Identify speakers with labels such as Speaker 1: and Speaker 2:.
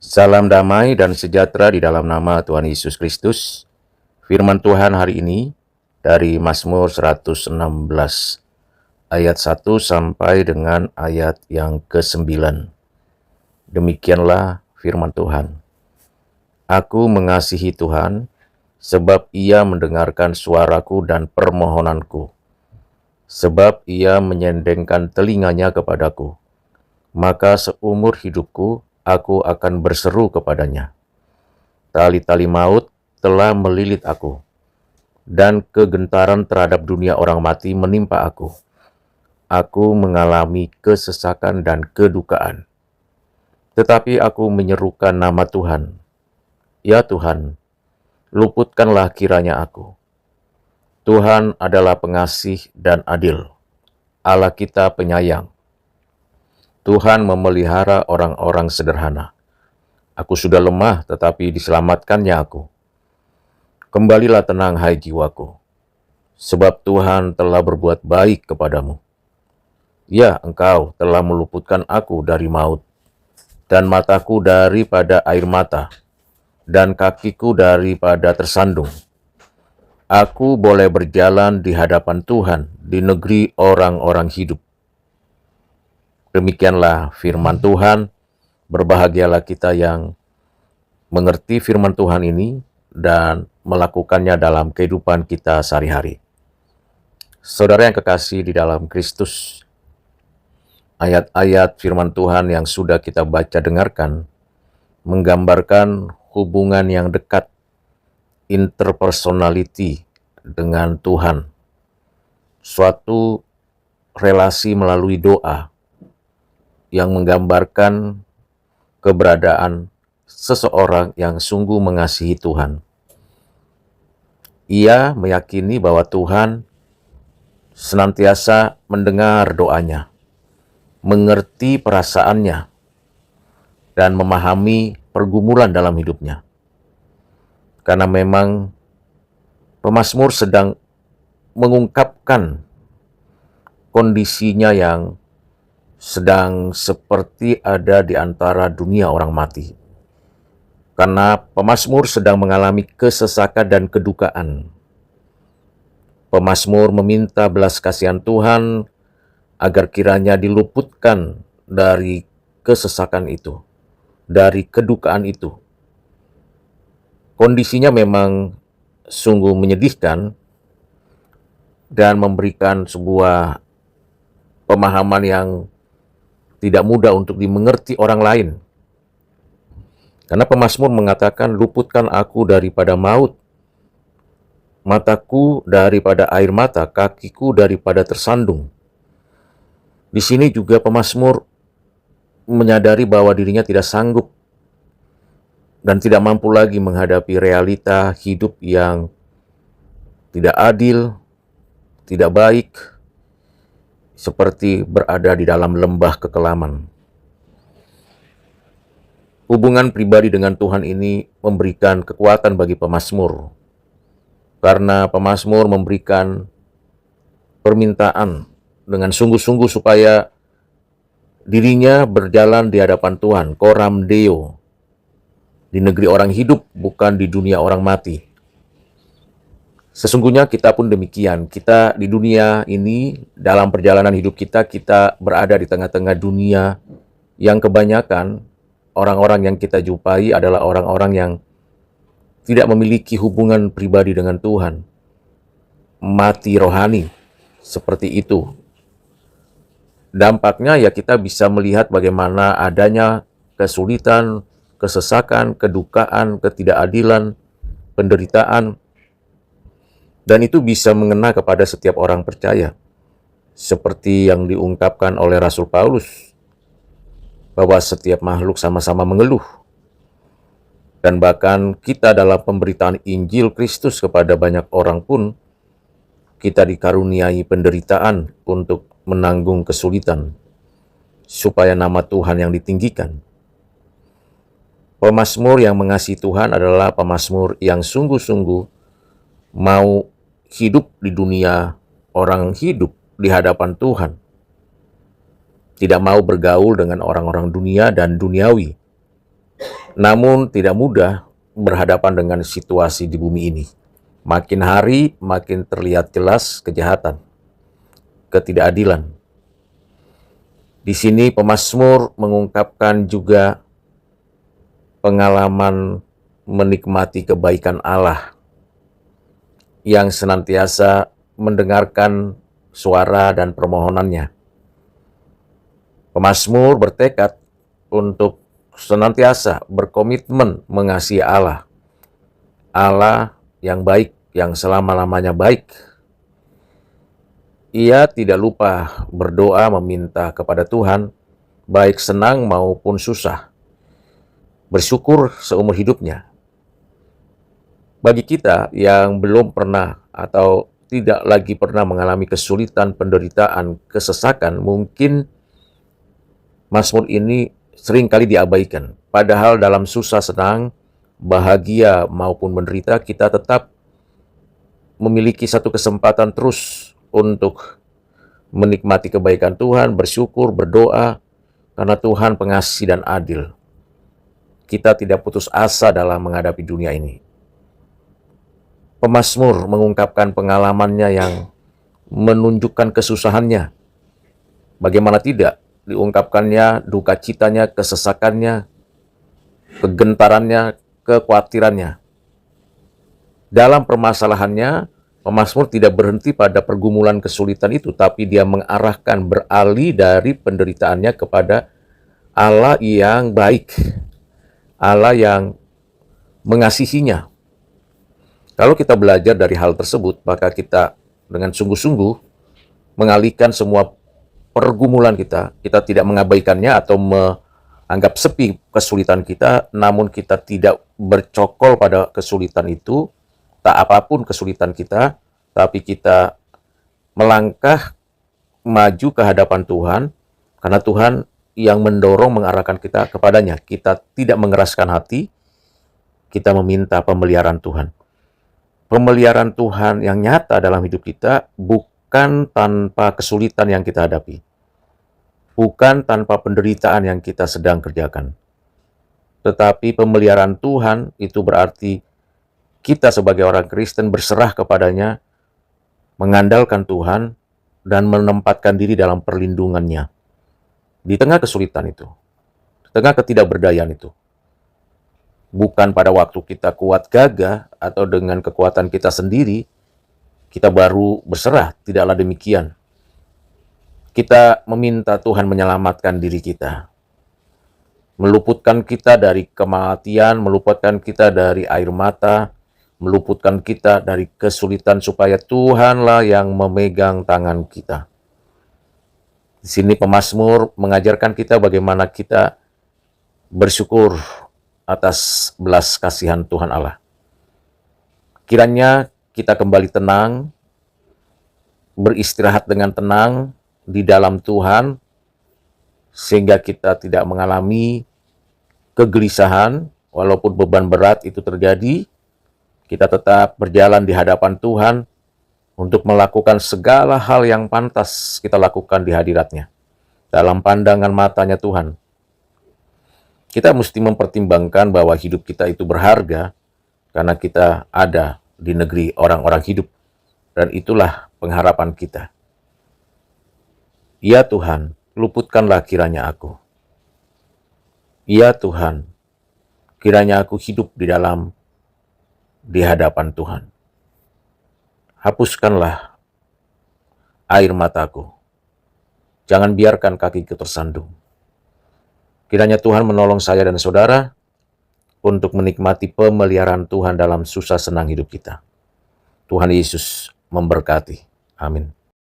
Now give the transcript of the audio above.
Speaker 1: Salam damai dan sejahtera di dalam nama Tuhan Yesus Kristus. Firman Tuhan hari ini dari Mazmur 116 ayat 1 sampai dengan ayat yang ke-9. Demikianlah firman Tuhan. Aku mengasihi Tuhan sebab Ia mendengarkan suaraku dan permohonanku. Sebab Ia menyendengkan telinganya kepadaku. Maka seumur hidupku aku akan berseru kepadanya. Tali-tali maut telah melilit aku, dan kegentaran terhadap dunia orang mati menimpa aku. Aku mengalami kesesakan dan kedukaan. Tetapi aku menyerukan nama Tuhan. Ya Tuhan, luputkanlah kiranya aku. Tuhan adalah pengasih dan adil, Allah kita penyayang. Tuhan memelihara orang-orang sederhana. Aku sudah lemah, tetapi diselamatkannya aku. Kembalilah tenang, hai jiwaku, sebab Tuhan telah berbuat baik kepadamu. Ya, Engkau telah meluputkan aku dari maut, dan mataku daripada air mata, dan kakiku daripada tersandung. Aku boleh berjalan di hadapan Tuhan di negeri orang-orang hidup. Demikianlah firman Tuhan. Berbahagialah kita yang mengerti firman Tuhan ini dan melakukannya dalam kehidupan kita sehari-hari. Saudara yang kekasih di dalam Kristus, ayat-ayat firman Tuhan yang sudah kita baca dengarkan menggambarkan hubungan yang dekat, interpersonality dengan Tuhan. Suatu relasi melalui doa yang menggambarkan keberadaan seseorang yang sungguh mengasihi Tuhan. Ia meyakini bahwa Tuhan senantiasa mendengar doanya, mengerti perasaannya, dan memahami pergumulan dalam hidupnya. Karena memang pemazmur sedang mengungkapkan kondisinya yang sedang seperti ada di antara dunia orang mati. Karena pemazmur sedang mengalami kesesakan dan kedukaan. Pemazmur meminta belas kasihan Tuhan agar kiranya diluputkan dari kesesakan itu, dari kedukaan itu. Kondisinya memang sungguh menyedihkan dan memberikan sebuah pemahaman yang tidak mudah untuk dimengerti orang lain. Karena pemazmur mengatakan, luputkan aku daripada maut, mataku daripada air mata, kakiku daripada tersandung. Di sini juga pemazmur menyadari bahwa dirinya tidak sanggup dan tidak mampu lagi menghadapi realita hidup yang tidak adil, tidak baik, seperti berada di dalam lembah kekelaman. Hubungan pribadi dengan Tuhan ini memberikan kekuatan bagi pemazmur, karena pemazmur memberikan permintaan dengan sungguh-sungguh supaya dirinya berjalan di hadapan Tuhan, coram Deo, di negeri orang hidup, bukan di dunia orang mati. Sesungguhnya kita pun demikian. Kita di dunia ini, dalam perjalanan hidup kita berada di tengah-tengah dunia yang kebanyakan orang-orang yang kita jumpai adalah orang-orang yang tidak memiliki hubungan pribadi dengan Tuhan. Mati rohani, seperti itu. Dampaknya ya kita bisa melihat bagaimana adanya kesulitan, kesesakan, kedukaan, ketidakadilan, penderitaan, dan itu bisa mengena kepada setiap orang percaya. Seperti yang diungkapkan oleh Rasul Paulus, bahwa setiap makhluk sama-sama mengeluh. Dan bahkan kita dalam pemberitaan Injil Kristus kepada banyak orang pun, kita dikaruniai penderitaan untuk menanggung kesulitan, supaya nama Tuhan yang ditinggikan. Pemazmur yang mengasihi Tuhan adalah pemazmur yang sungguh-sungguh mau hidup di dunia orang hidup di hadapan Tuhan. Tidak mau bergaul dengan orang-orang dunia dan duniawi. Namun tidak mudah berhadapan dengan situasi di bumi ini. Makin hari makin terlihat jelas kejahatan, ketidakadilan. Di sini pemazmur mengungkapkan juga pengalaman menikmati kebaikan Allah yang senantiasa mendengarkan suara dan permohonannya. Pemazmur bertekad untuk senantiasa berkomitmen mengasihi Allah. Allah yang baik, yang selama-lamanya baik. Ia tidak lupa berdoa meminta kepada Tuhan, baik senang maupun susah. Bersyukur seumur hidupnya. Bagi kita yang belum pernah atau tidak lagi pernah mengalami kesulitan, penderitaan, kesesakan, mungkin Mazmur ini seringkali diabaikan. Padahal dalam susah senang, bahagia maupun menderita, kita tetap memiliki satu kesempatan terus untuk menikmati kebaikan Tuhan, bersyukur, berdoa, karena Tuhan pengasih dan adil. Kita tidak putus asa dalam menghadapi dunia ini. Pemazmur mengungkapkan pengalamannya yang menunjukkan kesusahannya. Bagaimana tidak diungkapkannya duka citanya, kesesakannya, kegentarannya, kekhawatirannya. Dalam permasalahannya, pemazmur tidak berhenti pada pergumulan kesulitan itu, tapi dia mengarahkan beralih dari penderitaannya kepada Allah yang baik, Allah yang mengasihinya. Kalau kita belajar dari hal tersebut, maka kita dengan sungguh-sungguh mengalihkan semua pergumulan kita tidak mengabaikannya atau menganggap sepi kesulitan kita, namun kita tidak bercokol pada kesulitan itu, tak apapun kesulitan kita, tapi kita melangkah maju ke hadapan Tuhan, karena Tuhan yang mendorong mengarahkan kita kepadanya. Kita tidak mengeraskan hati, kita meminta pemeliharaan Tuhan. Pemeliharaan Tuhan yang nyata dalam hidup kita bukan tanpa kesulitan yang kita hadapi, bukan tanpa penderitaan yang kita sedang kerjakan. Tetapi pemeliharaan Tuhan itu berarti kita sebagai orang Kristen berserah kepadanya, mengandalkan Tuhan, dan menempatkan diri dalam perlindungannya. Di tengah kesulitan itu, di tengah ketidakberdayaan itu. Bukan pada waktu kita kuat gagah atau dengan kekuatan kita sendiri, kita baru berserah, tidaklah demikian. Kita meminta Tuhan menyelamatkan diri kita, meluputkan kita dari kematian, meluputkan kita dari air mata, meluputkan kita dari kesulitan supaya Tuhanlah yang memegang tangan kita. Di sini pemazmur mengajarkan kita bagaimana kita bersyukur atas belas kasihan Tuhan Allah. Kiranya kita kembali tenang, beristirahat dengan tenang di dalam Tuhan, sehingga kita tidak mengalami kegelisahan, walaupun beban berat itu terjadi. Kita tetap berjalan di hadapan Tuhan untuk melakukan segala hal yang pantas kita lakukan di hadirat-Nya, dalam pandangan matanya Tuhan. Kita mesti mempertimbangkan bahwa hidup kita itu berharga, karena kita ada di negeri orang-orang hidup, dan itulah pengharapan kita. Ya Tuhan, luputkanlah kiranya aku. Ya Tuhan, kiranya aku hidup di hadapan Tuhan. Hapuskanlah air mataku. Jangan biarkan kakiku tersandung. Kiranya Tuhan menolong saya dan saudara untuk menikmati pemeliharaan Tuhan dalam susah senang hidup kita. Tuhan Yesus memberkati. Amin.